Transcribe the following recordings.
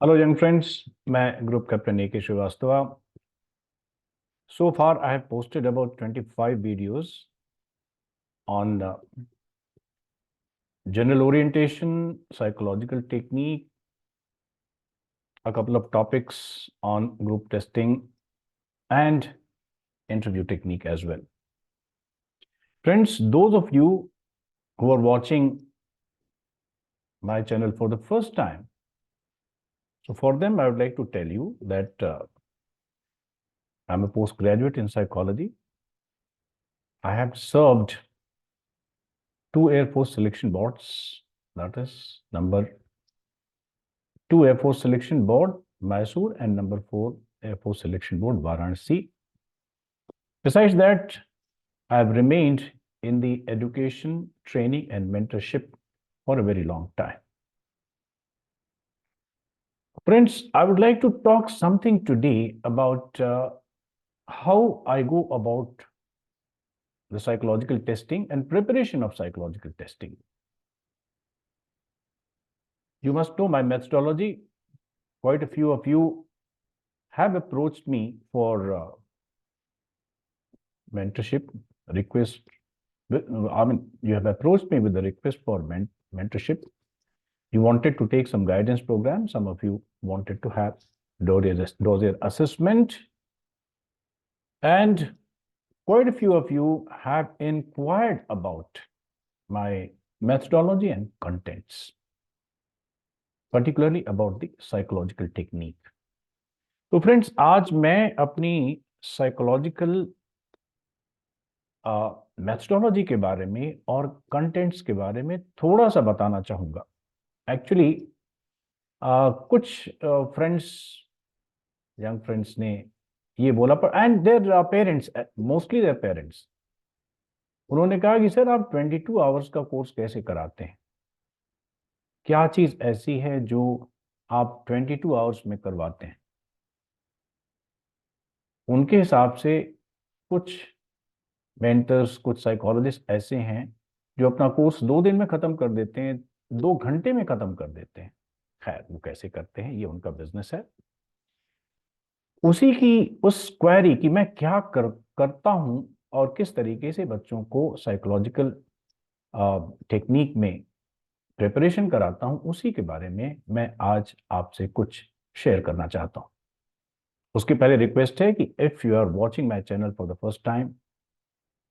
Hello, young friends. मैं Group Captain A.K. Srivastava. So far, I have posted about 25 videos on general orientation, psychological technique, a couple of topics on group testing, and interview technique as well. Friends, those of you who are watching my channel for the first time, so for them, I would like to tell you that I'm a postgraduate in psychology. I have served 2 Air Force selection boards, that is number 2 Air Force Selection Board, Mysore, and number 4 Air Force Selection Board, Varanasi. Besides that, I have remained in the education, training, and mentorship for a very long time. Friends, I would like to talk something today about how I go about the psychological testing and preparation of psychological testing. You must know my methodology. Quite a few of you have approached me for mentorship request. I mean, you have approached me with a request for mentorship. You wanted to take some guidance program. Some of you wanted to have dossier assessment. And quite a few of you have inquired about my methodology and contents, particularly about the psychological technique. तो friends, आज मैं अपनी psychological methodology के बारे में और contents के बारे में थोड़ा सा बताना चाहूँगा. एक्चुअली कुछ फ्रेंड्स, यंग फ्रेंड्स ने ये बोला, पर and their parents, mostly their parents, उन्होंने कहा कि सर आप 22 आवर्स का कोर्स कैसे कराते हैं, क्या चीज़ ऐसी है जो आप 22 आवर्स में करवाते हैं. उनके हिसाब से कुछ मेंटर्स, कुछ साइकोलॉजिस्ट ऐसे हैं जो अपना कोर्स 2 दिन में खत्म कर देते हैं, 2 घंटे में खत्म कर देते हैं. खैर, वो कैसे करते हैं, ये उनका बिजनेस है. उसी की उस क्वेरी कि मैं क्या करता हूं और किस तरीके से बच्चों को साइकोलॉजिकल टेक्निक में प्रिपरेशन कराता हूं, उसी के बारे में मैं आज आपसे कुछ शेयर करना चाहता हूं. उसके पहले रिक्वेस्ट है कि if you are watching my channel for the first time,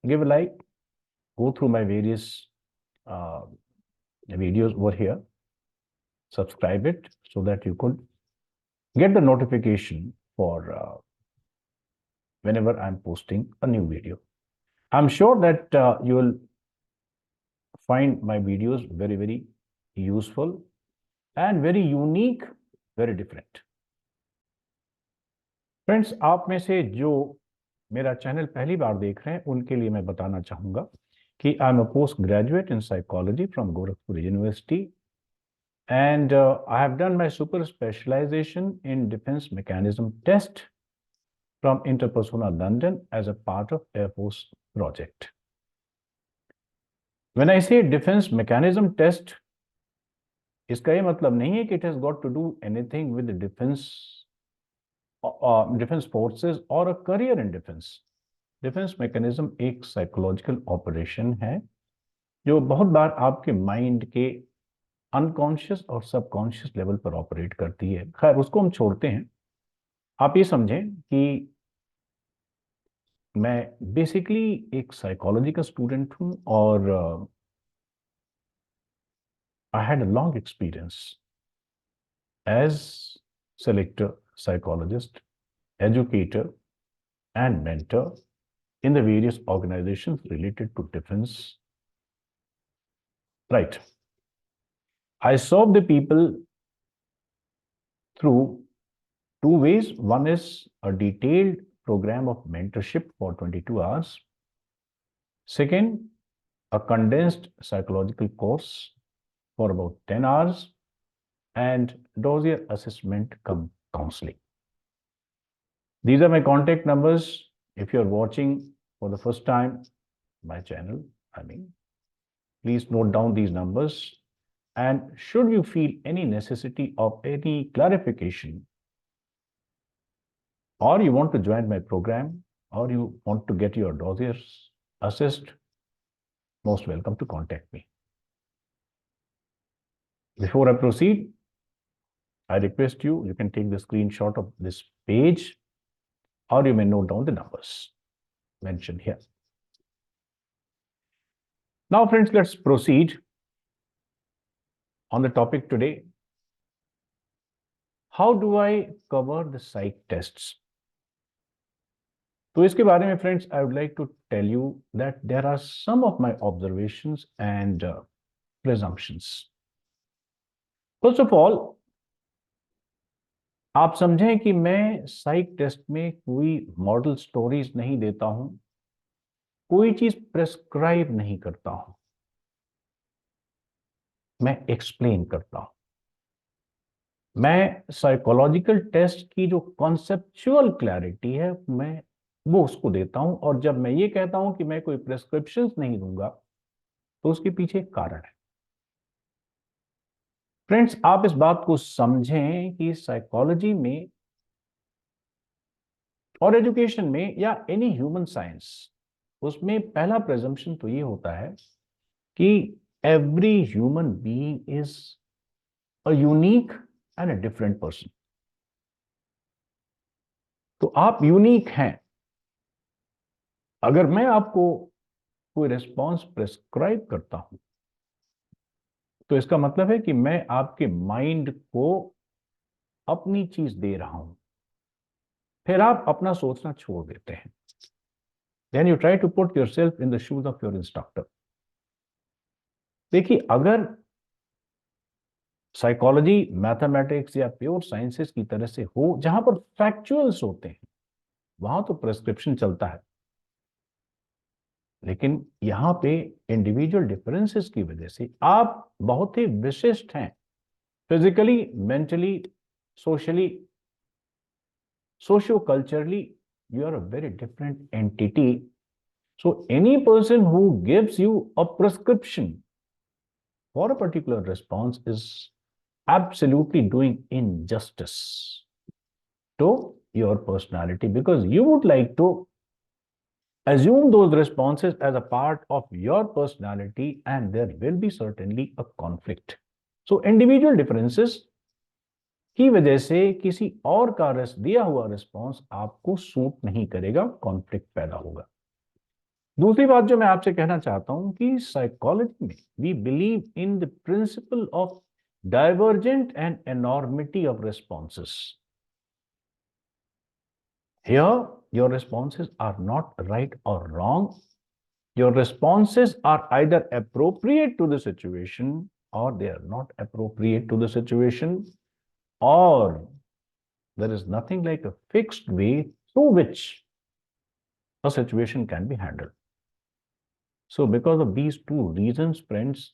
give a like, go through my various videos over here, subscribe it so that you could get the notification for whenever I'm posting a new video. I'm sure that you will find my videos very, very useful and very unique, very different. Friends, आप में से जो मेरा channel पहली बार देख रहे हैं, उनके लिए मैं बताना चाहूँगा कि I am a post graduate in psychology from Gorakhpur university, and I have done my super specialization in defence mechanism test from interpersonal London as a part of air force project. When I say defence mechanism test, इसका ये मतलब नहीं है कि it has got to do anything with defence forces और a career in defence. Defence mechanism एक psychological operation है जो बहुत बार आपके माइंड के अनकॉन्शियस और सबकॉन्शियस लेवल पर ऑपरेट करती है. खैर, उसको हम छोड़ते हैं. आप ये समझें कि मैं बेसिकली एक साइकोलॉजी का स्टूडेंट हूं और I had a long experience as selector, psychologist, educator, and mentor in the various organizations related to defense. Right. I serve the people through 2 ways. One is a detailed program of mentorship for 22 hours. Second, a condensed psychological course for about 10 hours and dossier assessment cum counseling. These are my contact numbers. If you're watching for the first time my channel, please note down these numbers. And should you feel any necessity of any clarification, or you want to join my program, or you want to get your dossiers assessed, most welcome to contact me. Before I proceed, I request you can take the screenshot of this page, or you may note down the numbers mentioned here. Now, friends, let's proceed on the topic today. How do I cover the psych tests? तो इसके बारे में friends, I would like to tell you that there are some of my observations and presumptions. First of all, आप समझें कि मैं साइक test में कोई मॉडल स्टोरीज नहीं देता हूं, कोई चीज प्रेस्क्राइब नहीं करता हूं, मैं एक्सप्लेन करता हूं. मैं साइकोलॉजिकल टेस्ट की जो कॉन्सेप्चुअल क्लैरिटी है, मैं वो उसको देता हूं. और जब मैं ये कहता हूं कि मैं कोई प्रेस्क्रिप्शंस नहीं दूंगा, तो उसके पीछे एक कारण है. फ्रेंड्स, आप इस बात को समझें कि साइकोलॉजी में और एजुकेशन में या एनी ह्यूमन साइंस, उसमें पहला प्रेजम्पशन तो ये होता है कि every human being is a unique and a different person. तो आप यूनिक हैं. अगर मैं आपको कोई रिस्पॉन्स प्रेस्क्राइब करता हूं, तो इसका मतलब है कि मैं आपके माइंड को अपनी चीज दे रहा हूं, फिर आप अपना सोचना छोड़ देते हैं. Then you try to put yourself in the shoes of your instructor. देखिए, अगर साइकोलॉजी मैथमेटिक्स या प्योर साइंसेस की तरह से हो, जहां पर फैक्चुअल्स होते हैं, वहां तो प्रेस्क्रिप्शन चलता है. लेकिन यहां पे इंडिविजुअल डिफरेंसेस की वजह से आप बहुत ही विशिष्ट हैं. Physically, mentally, socially, socio culturally, you are a very different entity. So any person who gives you a prescription for a particular response is absolutely doing injustice to your personality, because you would like to assume those responses as a part of your personality, and there will be certainly a conflict. So individual differences की वजह से किसी और का दिया हुआ response आपको suit नहीं करेगा, कॉन्फ्लिक्ट पैदा होगा. दूसरी बात जो मैं आपसे कहना चाहता हूं कि साइकोलॉजी में we believe in the principle of divergent and enormity of responses. Here your responses are not right और wrong. Your responses are either appropriate to the situation और they are not appropriate to the situation, or there is nothing like a fixed way through which a situation can be handled. So because of these two reasons, friends,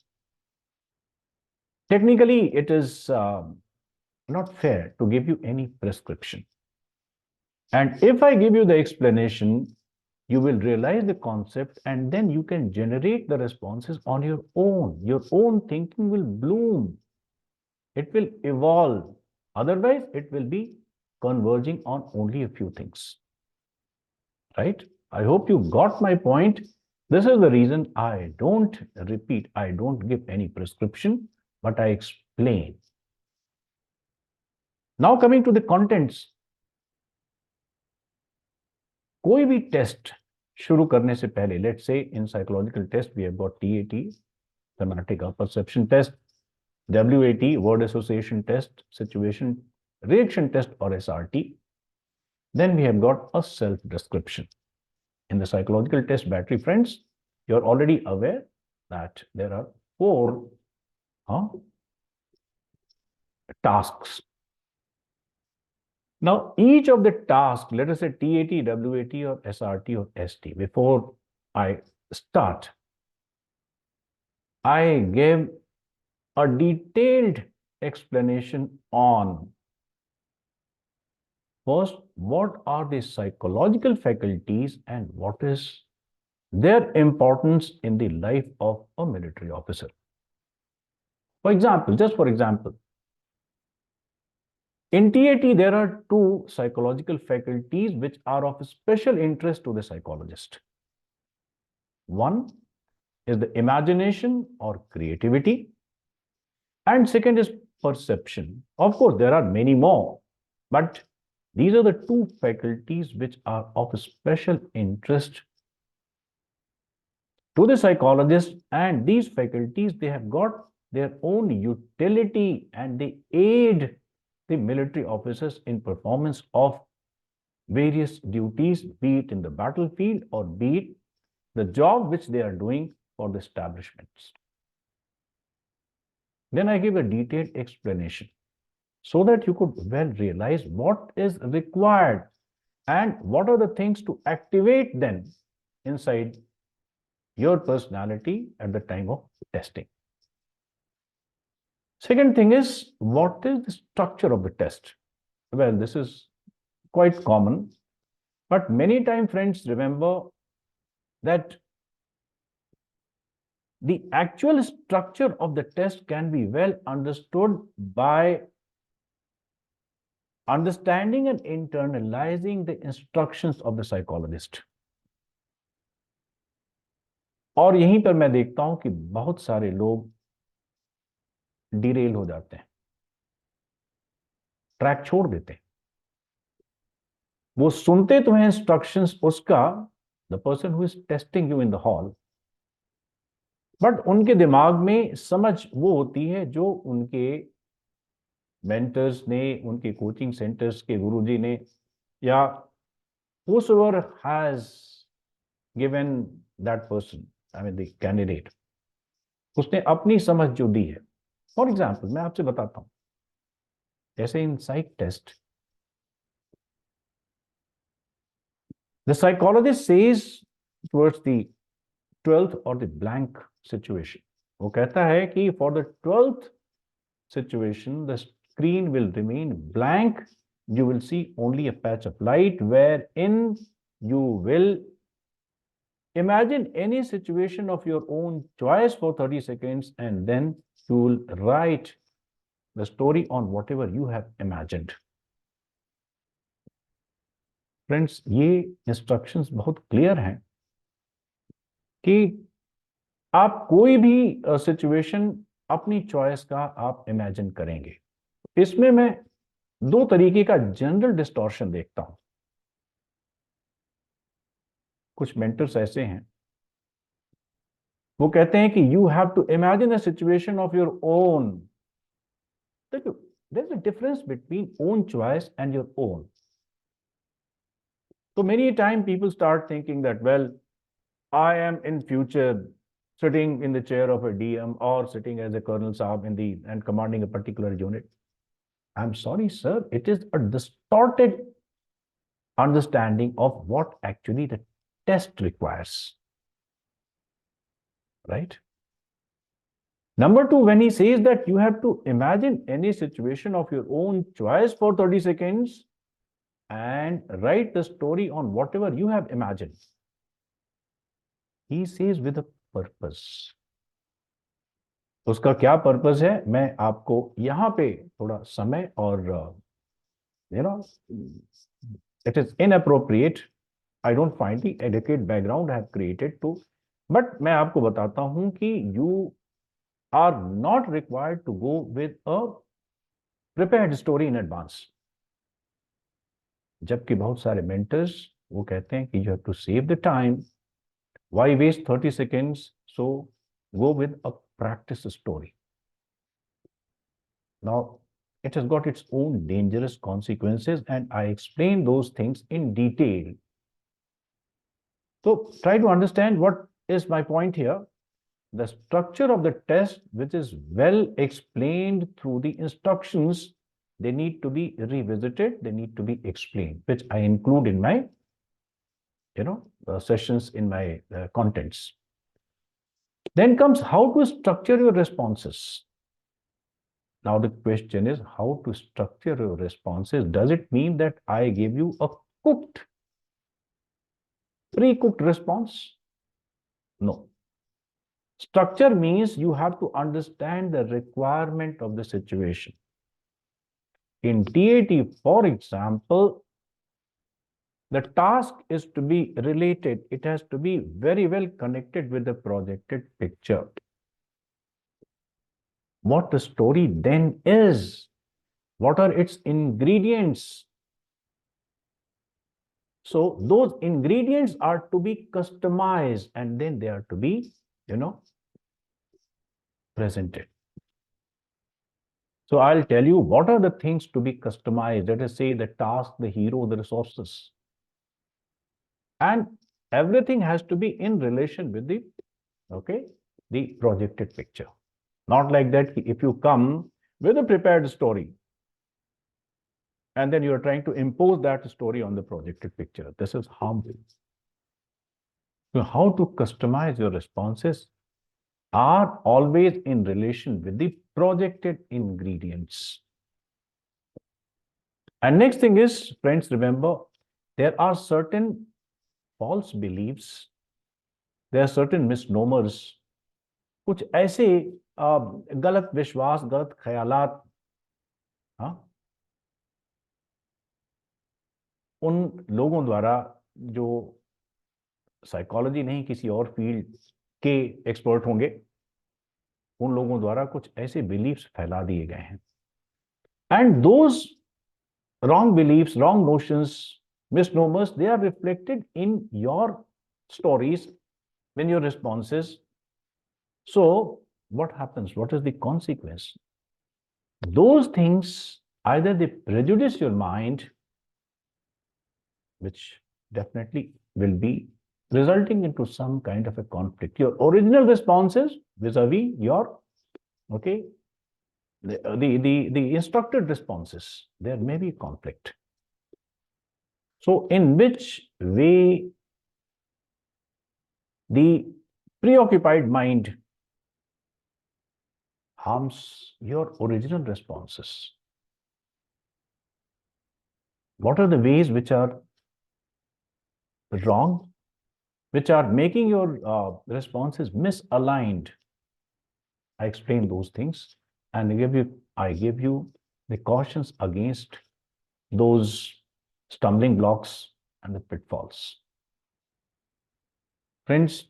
technically it is not fair to give you any prescription. And if I give you the explanation, you will realize the concept, and then you can generate the responses on your own. Your own thinking will bloom. It will evolve. Otherwise, it will be converging on only a few things. Right? I hope you got my point. This is the reason I don't repeat, I don't give any prescription, but I explain. Now coming to the contents. कोई भी test शुरू करने से पहले, let's say in psychological test we have got TAT, thematic perception test, WAT, word association test, situation reaction test or SRT. Then we have got a self description. In the psychological test battery, friends, you're already aware that there are 4 tasks. Now each of the tasks, let us say TAT, WAT or SRT or ST, before I start, I gave a detailed explanation on, first, what are the psychological faculties and what is their importance in the life of a military officer. Just for example, in TAT, there are two psychological faculties which are of special interest to the psychologist. One is the imagination or creativity, and second is perception. Of course, there are many more, but these are the two faculties which are of special interest to the psychologist, and these faculties, they have got their own utility and they aid the military officers in performance of various duties, be it in the battlefield or be it the job which they are doing for the establishments. Then I give a detailed explanation so that you could well realize what is required and what are the things to activate then inside your personality at the time of testing. Second thing is, what is the structure of the test? Well, this is quite common, but many times, friends, remember that the actual structure of the test can be well understood by understanding and internalizing the instructions of the psychologist. और यहीं पर मैं देखता हूं कि बहुत सारे लोग डिरेल हो जाते हैं, ट्रैक छोड़ देते हैं। वो सुनते तो हैं इंस्ट्रक्शंस उसका, the person who is testing you in the hall, but उनके दिमाग में समझ वो होती है जो उनके मेंटर्स ने, उनके कोचिंग सेंटर्स के गुरुजी ने, या whosoever has given that person, I mean the candidate, उसने अपनी समझ जो दी है। फॉर एग्जाम्पल मैं आपसे बताता हूं, जैसे in psych test, the psychologist says towards the 12th और द ब्लैंक सिचुएशन, वो कहता है कि for the 12th situation the screen will remain blank, you will see only a patch of light wherein you will imagine any situation of your own choice for 30 seconds and then you will write the story on whatever you have imagined. Friends, ये instructions बहुत clear हैं कि आप कोई भी situation अपनी choice का आप इमेजिन करेंगे। इसमें मैं दो तरीके का जनरल डिस्टॉर्शन देखता हूं। कुछ मेंटर्स ऐसे हैं, वो कहते हैं कि you have to imagine a situation of your own. देखो, there is a difference between own choice and your own. तो many time people start thinking that well, I am in future sitting in the chair of a DM or sitting as a colonel saab and commanding a particular unit. I'm sorry, sir, it is a distorted understanding of what actually the test requires. Right? Number two, when he says that you have to imagine any situation of your own choice for 30 seconds and write the story on whatever you have imagined, he says with a purpose. उसका क्या purpose है, मैं आपको यहां पे थोड़ा समय और it is inappropriate, I don't find the adequate background I have created to, but मैं आपको बताता हूं कि you are not required to go with a prepared story in advance। जबकि बहुत सारे mentors वो कहते हैं कि you have to save the time, why waste 30 seconds, so go with a practice story। Now it has got its own dangerous consequences and I explain those things in detail, so try to understand what is my point here. The structure of the test, which is well explained through the instructions, they need to be revisited, they need to be explained, which I include in my sessions, in my contents. Then comes how to structure your responses. Now the question is how to structure your responses. Does it mean that I give you a pre-cooked response? No. Structure means you have to understand the requirement of the situation. In TAT, for example, the task is to be related. It has to be very well connected with the projected picture. What the story then is, what are its ingredients? So those ingredients are to be customized and then they are to be, presented. So I'll tell you what are the things to be customized. Let us say the task, the hero, the resources. And everything has to be in relation with the projected picture. Not like that if you come with a prepared story and then you're trying to impose that story on the projected picture. This is harmful. So how to customize your responses are always in relation with the projected ingredients. And next thing is, friends, remember, there are certain false beliefs, there are certain misnomers, कुछ ऐसे गलत विश्वास, गलत ख्यालात, उन लोगों द्वारा जो साइकोलॉजी नहीं किसी और फील्ड के एक्सपर्ट होंगे, उन लोगों द्वारा कुछ ऐसे बिलीफ्स फैला दिए गए हैं. And those wrong beliefs, wrong notions, misnomers, they are reflected in your stories, in your responses. So what happens? What is the consequence? Those things, either they prejudice your mind, which definitely will be resulting into some kind of a conflict. Your original responses vis-a-vis your, the instructed responses, there may be conflict. So in which way the preoccupied mind harms your original responses? What are the ways which are wrong, which are making your responses misaligned? I explain those things and I give you the cautions against those stumbling blocks and the pitfalls. Friends,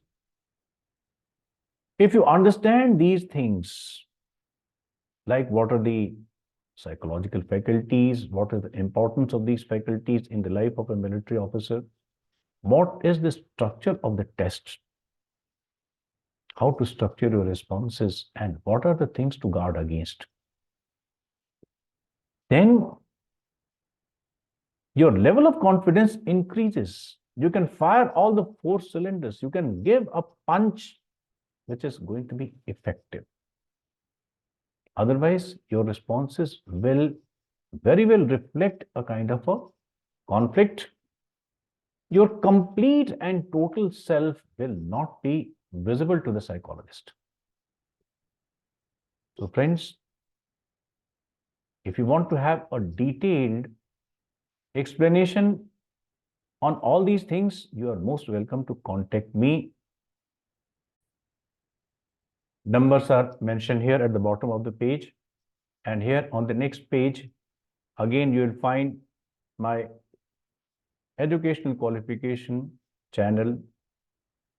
if you understand these things, like what are the psychological faculties, what is the importance of these faculties in the life of a military officer, what is the structure of the test, how to structure your responses, and what are the things to guard against, then your level of confidence increases. You can fire all the 4 cylinders. You can give a punch which is going to be effective. Otherwise, your responses will very well reflect a kind of a conflict. Your complete and total self will not be visible to the psychologist. So friends, if you want to have a detailed explanation on all these things, you are most welcome to contact me. Numbers are mentioned here at the bottom of the page. And here on the next page, again, you will find my educational qualification channel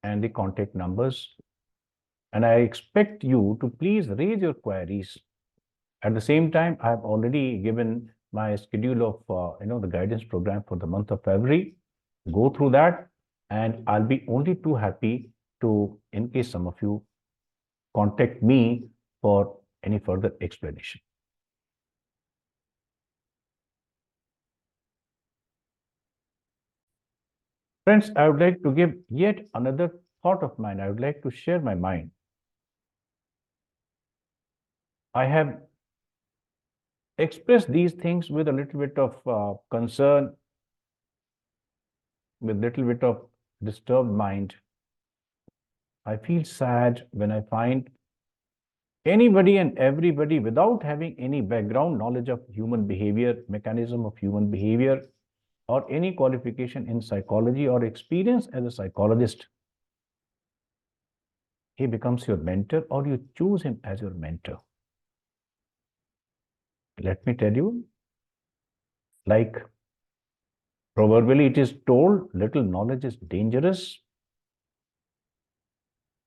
and the contact numbers. And I expect you to please raise your queries. At the same time, I have already given my schedule of the guidance program for the month of February. Go through that, and I'll be only too happy to, in case some of you contact me for any further explanation. Friends, I would like to give yet another thought of mine. I would like to share my mind. I have expressed these things with a little bit of concern, with little bit of disturbed mind. I feel sad when I find anybody and everybody without having any background knowledge of human behavior, mechanism of human behavior, or any qualification in psychology or experience as a psychologist, he becomes your mentor or you choose him as your mentor. Let me tell you, like proverbially it is told, little knowledge is dangerous.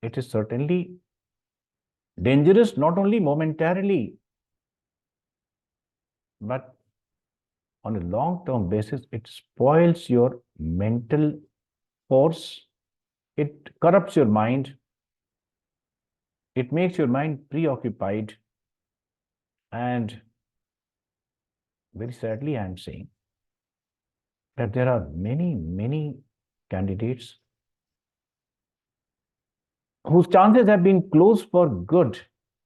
It is certainly dangerous not only momentarily, but on a long-term basis, it spoils your mental force. It corrupts your mind. It makes your mind preoccupied. And very sadly, I am saying that there are many candidates whose chances have been closed for good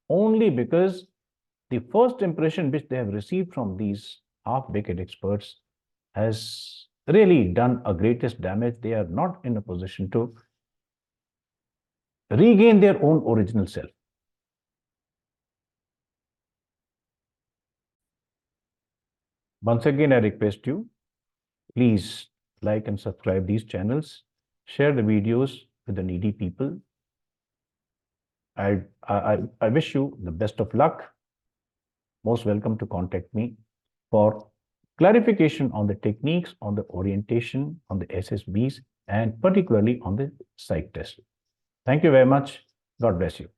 only because the first impression which they have received from these half-baked experts has really done a greatest damage. They are not in a position to regain their own original self. Once again, I request you, please like and subscribe these channels, share the videos with the needy people. I wish you the best of luck. Most welcome to contact me for clarification on the techniques, on the orientation, on the SSBs, and particularly on the psych test. Thank you very much. God bless you.